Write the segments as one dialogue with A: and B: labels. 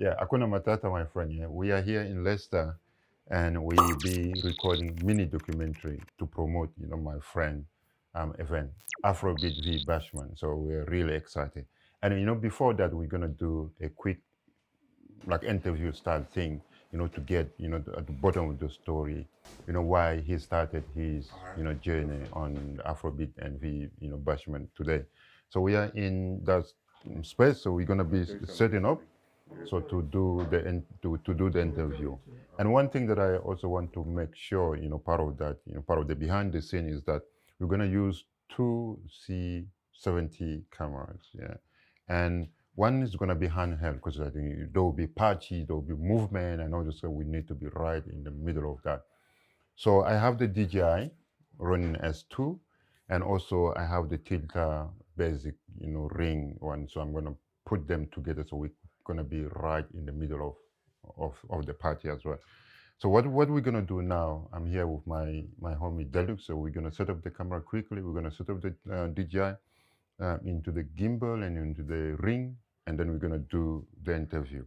A: Yeah, Akuna Matata, my friend. Yeah, we are here in Leicester, and we be recording mini documentary to promote, my friend, event, Afro-beat v Bashment. So we're really excited. And before that, we're gonna do a quick like interview style thing, to get at the bottom of the story, why he started his journey on the Afrobeat and v Bashment today. So we are in that space. So we're gonna be setting up so to do the interview. And one thing that I also want to make sure, part of that, part of the behind the scene is that we're gonna use two C70 cameras, yeah, and one is gonna be handheld because I think there will be patchy, there will be movement, and all this. So we need to be right in the middle of that. So I have the DJi running S2, and also I have the Tilta Basic, ring one. So I'm gonna put them together so we're gonna be right in the middle of the party as well. So what we're gonna do now? I'm here with my homie Deluxe. So we're gonna set up the camera quickly. We're gonna set up the DJi into the gimbal and into the ring, and then we're gonna do the interview.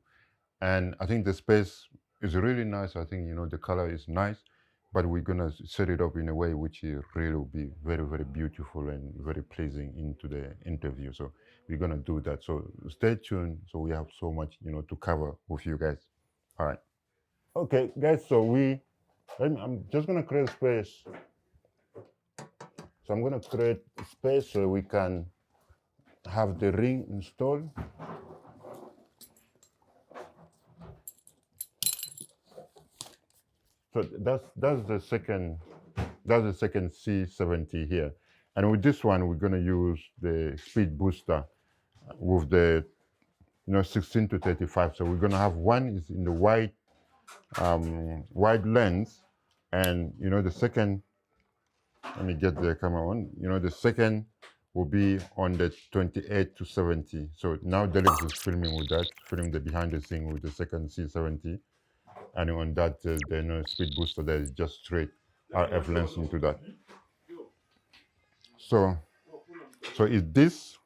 A: And I think the space is really nice. I think the color is nice, but we're gonna set it up in a way which really will be very very beautiful and very pleasing into the interview. So we're gonna do that. So stay tuned. So we have so much to cover with you guys. All right. Okay, guys. So I'm just gonna create space. So I'm gonna create space so we can have the ring installed. So that's the second C70 here. And with this one, we're gonna use the speed booster with the 16 to 35. So we're gonna have one is in the wide lens, and the second. Let me get the camera on. The second will be on the 28 to 70. So now Delix is filming with that, filming the behind the scene with the second C70, and on that the speed booster there is just straight RF lens into that. So so is this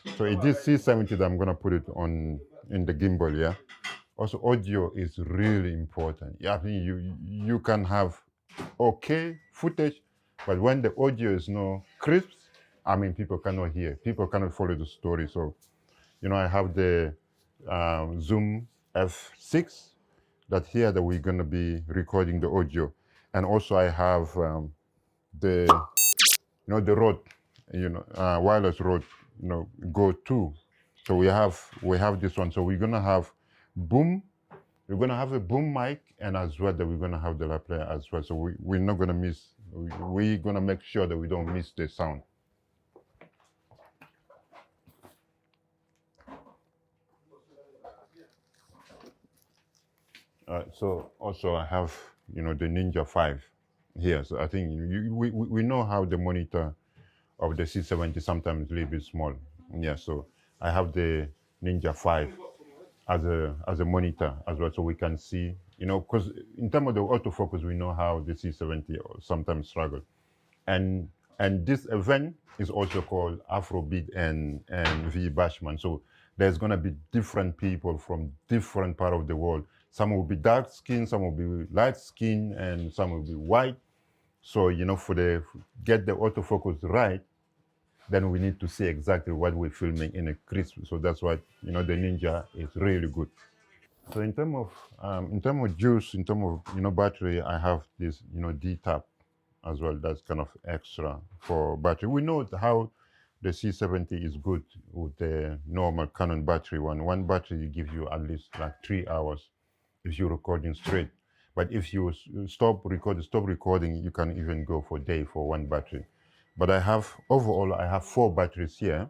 A: C70 that I'm gonna put it on in the gimbal, yeah. Also audio is really important. Yeah, I think you can have okay footage, but when the audio is no crisp, I mean people cannot hear, people cannot follow the story. So I have the Zoom F6 that here that we're gonna be recording the audio, and also I have the the Rode, wireless Rode, Go 2. So we have this one. So we're gonna have boom. We're gonna have a boom mic, and as well that we're gonna have the lap player as well. So we're not gonna miss. We're gonna make sure that we don't miss the sound. So also I have the Ninja 5 here. So I think we know how the monitor of the C70 sometimes a little bit small. Yeah, so I have the Ninja 5 as a monitor as well, so we can see, because in terms of the autofocus, we know how the C70 sometimes struggle. And this event is also called Afrobeat and V Bashman. So there's gonna be different people from different part of the world. Some will be dark skin, some will be light skin, and some will be white. So for the get the autofocus right, then we need to see exactly what we're filming in a crisp. So that's why the Ninja is really good. So in terms of juice, in terms of battery, I have this D tap as well. That's kind of extra for battery. We know how the C70 is good with the normal Canon battery one. One battery gives you at least like 3 hours if you're recording straight. But if you stop recording, you can even go for a day for one battery. But overall I have 4 batteries here,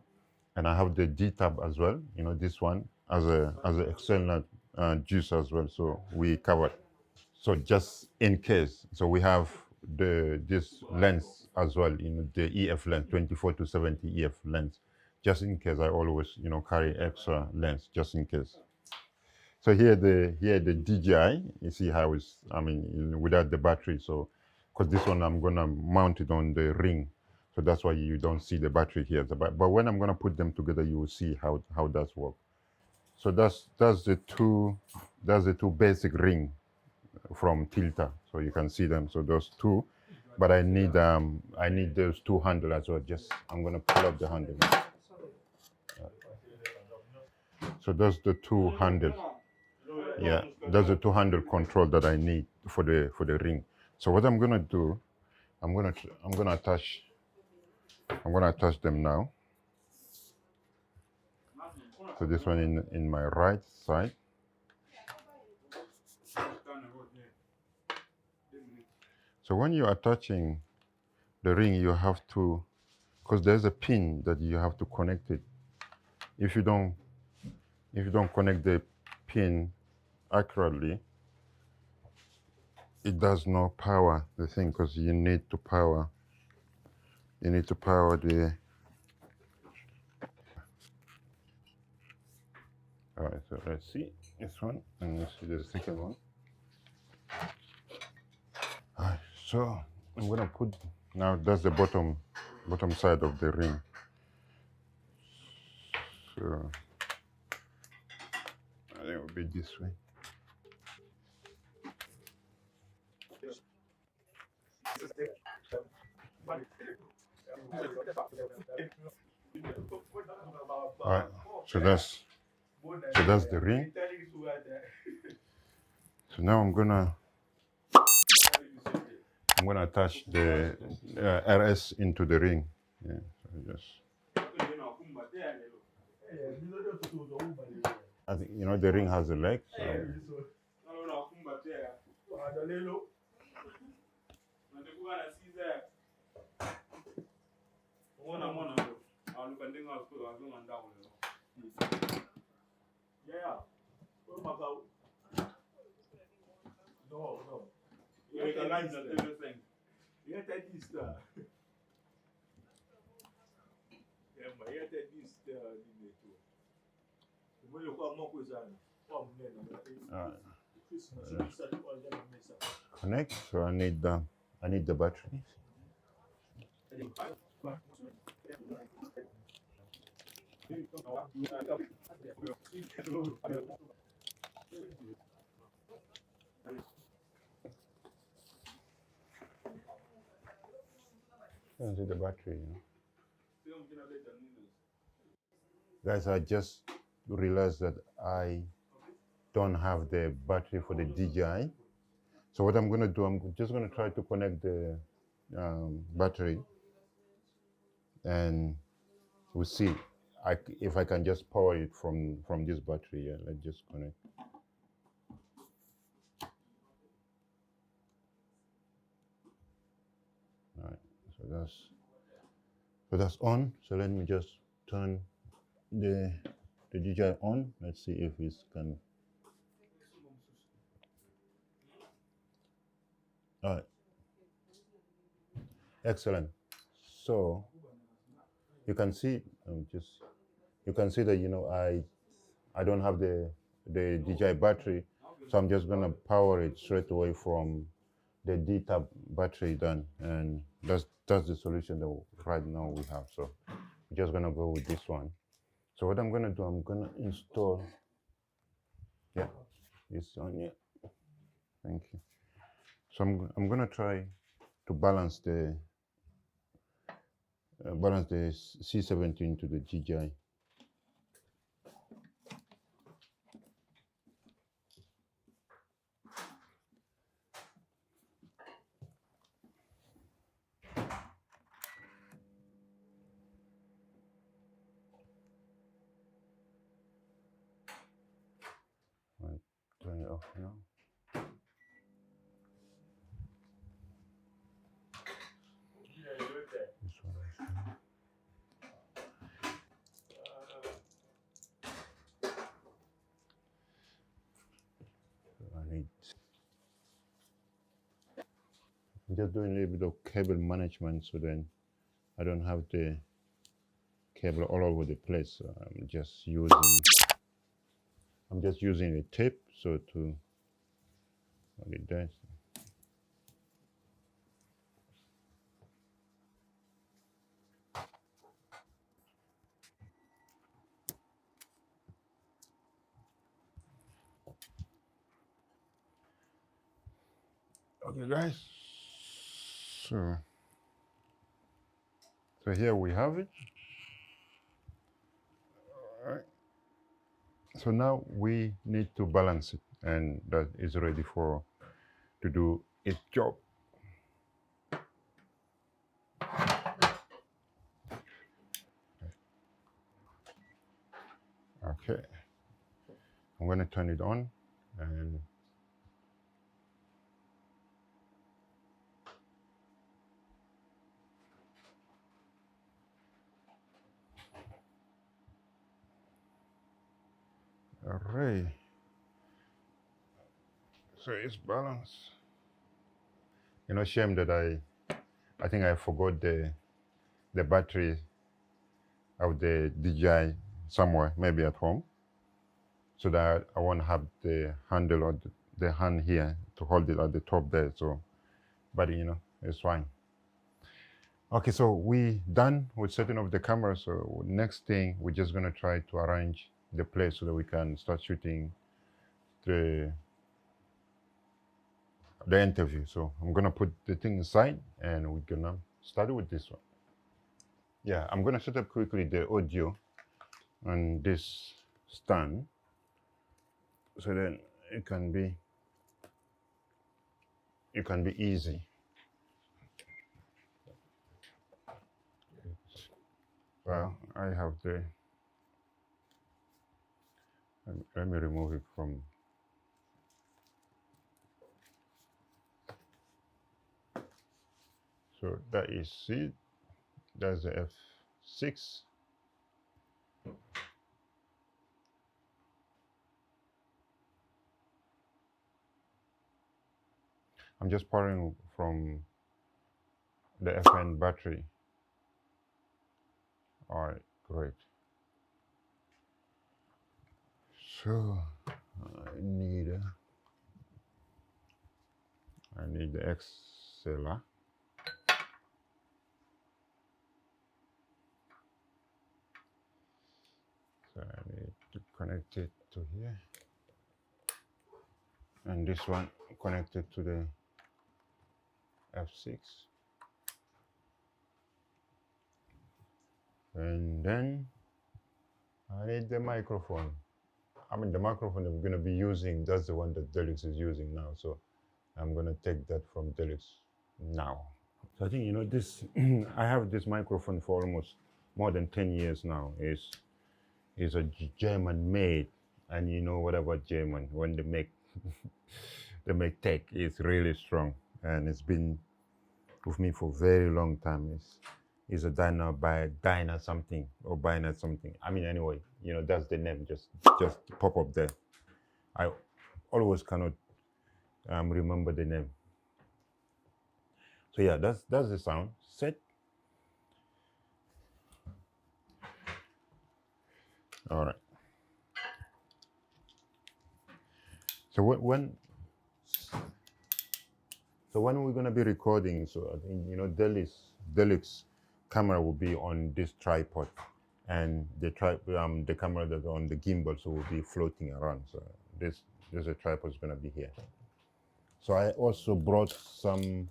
A: and I have the D tab as well. This one as a external juice as well. So we covered. So just in case, so we have this lens as well. The EF lens, 24 to 70 EF lens. Just in case, I always carry extra lens just in case. So here the DJI, you see how it's, I mean, without the battery. So, because this one I'm gonna mount it on the ring, so that's why you don't see the battery here. But when I'm gonna put them together, you will see how that's work. So that's the two basic ring from Tilta. So you can see them. So those two, but I need those two handle as well. Just I'm gonna pull up the handle. So that's the two handle. Yeah, that's the two handle control that I need for the ring. So what I'm gonna do, I'm gonna attach them now. So this one in my right side. So when you're attaching the ring, you have to, because there's a pin that you have to connect it. If you don't connect the pin accurately, it does not power the thing, because you need to power the. All right, so let's see this one and let's see the second one. All right, so I'm gonna put, now that's the bottom side of the ring. So I think it will be this way. All right, so that's the ring. So now I'm gonna attach the RS into the ring. Yeah, so just. I think the ring has a leg. So. Connect. So I need the battery. I don't see the battery. Guys, I just realized that I don't have the battery for the DJi. So what I'm gonna do, I'm just gonna try to connect the battery, and we'll see if I can just power it from this battery. Yeah, let's just connect. All right, so that's on. So let me just turn the DJi on. Let's see if it can. All right, excellent. So you can see, you can see that I don't have the DJi battery, so I'm just gonna power it straight away from the D-tab battery then, and that's the solution that right now we have. So we're just gonna go with this one. So what I'm gonna do, I'm gonna install, yeah, this on here. Thank you. So I'm gonna try to balance the C70 to the DJi. Right, turn it off now. This one is here. I'm just doing a little bit of cable management, so then I don't have the cable all over the place. So I'm just using a tape so to hold it there. Okay, guys. So, so here we have it. All right. So now we need to balance it, and that is ready for to do its job. Okay, I'm going to turn it on, and array. So it's balanced. You know, shame that I think I forgot the battery of the DJi somewhere, maybe at home, so that I won't have the handle or the hand here to hold it at the top there. So, but you know, it's fine. Okay, so we done with setting up the camera. So next thing, we're just gonna try to arrange the place so that we can start shooting the interview. So I'm gonna put the thing aside and we're gonna start with this one. Yeah, I'm gonna set up quickly the audio on this stand so then it can be easy. Well, I have the, let me remove it from, so that is it. That's the F6. I'm just powering from the FN battery. All right, great. So I need the XLR. So I need to connect it to here, and this one connected to the F6. And then I need the microphone. I mean, the microphone I'm going to be using, that's the one that Delix is using now. So I'm going to take that from Delix now. So I think, you know, this, I have this microphone for almost more than 10 years now. It's a German made. And you know what about German? When they make, they make tech, it's really strong. And it's been with me for a very long time. It's a Dyna something or Bina something. I mean, anyway, you know, that's the name. Just pop up there. I always cannot remember the name. So yeah, that's the sound set. All right. So when we're gonna be recording, so I think, you know, Delix camera will be on this tripod, and the camera that's on the gimbal so will be floating around. So this a tripod is gonna be here. So I also brought some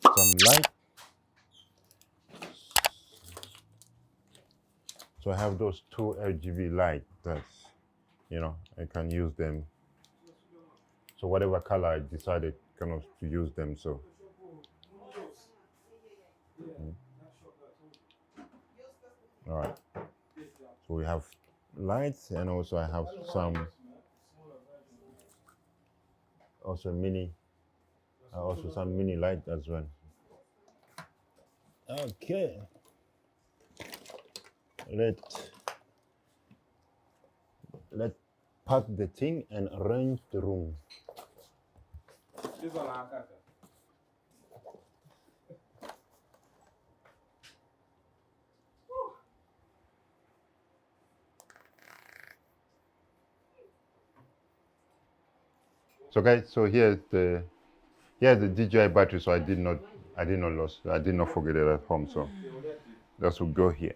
A: light. So I have those two RGB light that's, you know, I can use them. So whatever color I decided kind of to use them. So all right. So we have lights, and also I have some mini light as well. Okay. Let's pack the thing and arrange the room. So guys, so here's the DJI battery. So I did not lose. I did not forget it at home. So that will go here.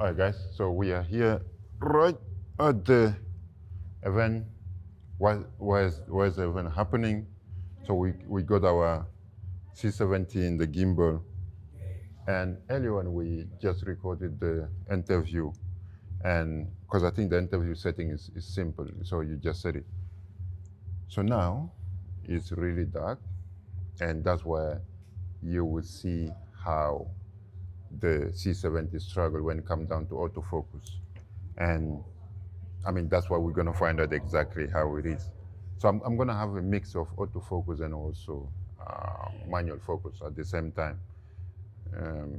A: All right, guys. So we are here right at the event. Where's the event happening? So we got our C70 in the gimbal, and earlier on we just recorded the interview, and because I think the interview setting is simple, so you just set it. So now it's really dark, and that's where you will see how the C70 struggle when it comes down to autofocus. And I mean, that's why we're gonna find out exactly how it is. So I'm gonna have a mix of autofocus and also manual focus at the same time.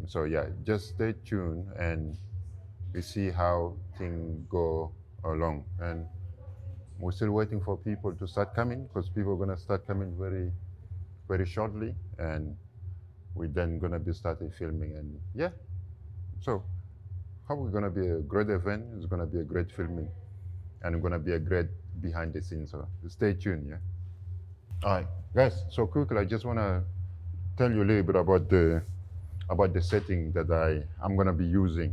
A: So yeah, just stay tuned and we see how things go along. And we're still waiting for people to start coming because people are gonna start coming very, very shortly. And we're then gonna be starting filming. And yeah, so how we're gonna be a great event. It's gonna be a great filming, and it's gonna be a great behind the scenes. So stay tuned, yeah. All right, guys. So quickly, I just wanna tell you a little bit about the setting that I'm gonna be using,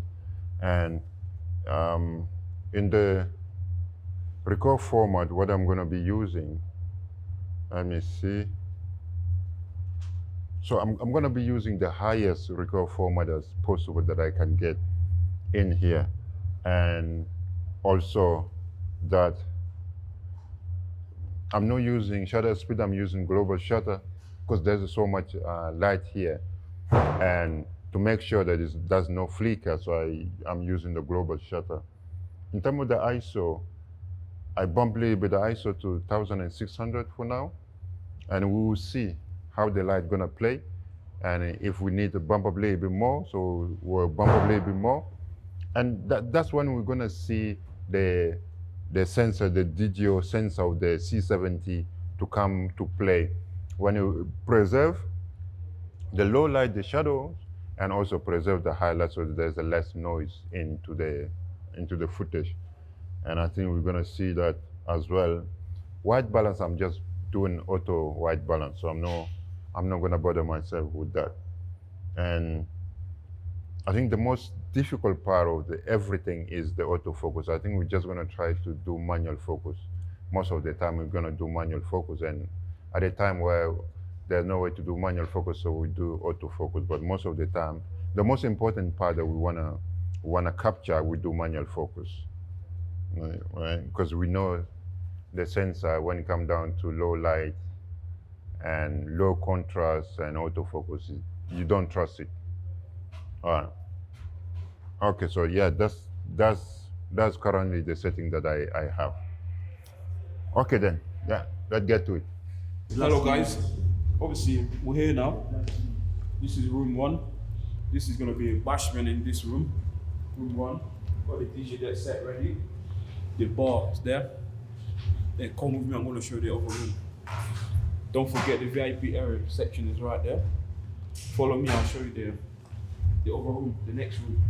A: and in the record format, what I'm gonna be using. Let me see. So I'm gonna be using the highest record format as possible that I can get in here, and also that I'm not using shutter speed, I'm using global shutter because there's so much light here, and to make sure that it does not flicker, so I'm using the global shutter. In terms of the ISO, I bump a little bit the ISO to 1600 for now, and we will see how the light gonna play, and if we need to bump up a little bit more, so we'll bump up a little bit more, and that's when we're gonna see the sensor, the DJO sensor of the C70 to come to play. When you preserve the low light, the shadows, and also preserve the highlights so that there's a less noise into the footage. And I think we're gonna see that as well. White balance, I'm just doing auto white balance, so I'm not gonna bother myself with that. And I think the most difficult part of everything is the autofocus. I think we're just gonna try to do manual focus. Most of the time we're gonna do manual focus, and at a time where there's no way to do manual focus, so we do autofocus. But most of the time, the most important part that we wanna capture, we do manual focus, right? Because we know the sensor, when it comes down to low light and low contrast and autofocus, you don't trust it. All right. Okay, so yeah, that's currently the setting that I have. Okay then, yeah, let's get to it.
B: Hello guys, obviously we're here now. This is room 1. This is gonna be a Bashment in this room. Room 1. Got the DJ deck set ready. The bar is there. Then come with me, I'm gonna show you the other room. Don't forget the VIP area section is right there. Follow me, I'll show you the other room, the next room.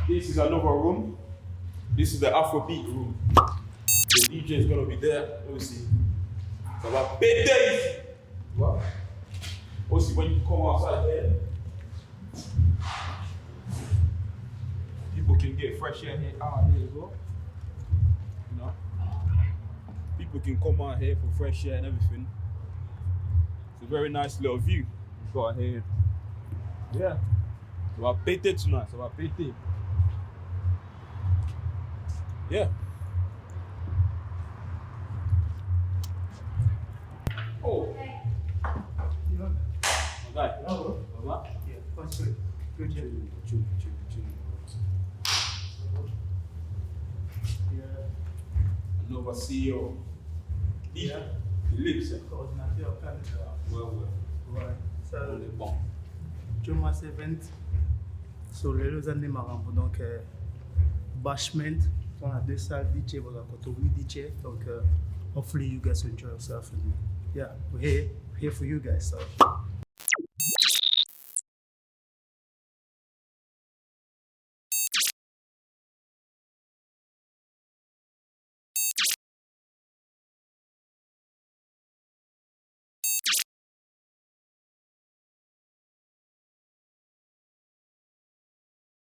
B: This is another room. This is the Afro-beat room. The DJ is gonna be there, obviously. It's about BTS. What? Obviously, when you come outside here, people can get fresh air here out here as well. You know, people can come out here for fresh air and everything. It's a very nice little view we've got here. Yeah, it's about BTS tonight. It's about BTS. Yeah. Oh. Okay. Hello.
C: Yeah, that's good. Good job. Yeah.
B: Another CEO.
C: Yeah.
B: Il lives here.
C: Coordinateur Canada.
B: Ouais.
C: Ouais. Ça,
B: On est bon.
C: DJOMASS event sur les 2 années marambo. Donc, Bashment, on a 2 salles DJ, on a got 8 DJ. Donc, hopefully you guys enjoy yourself. And yeah, we're here for you guys. So.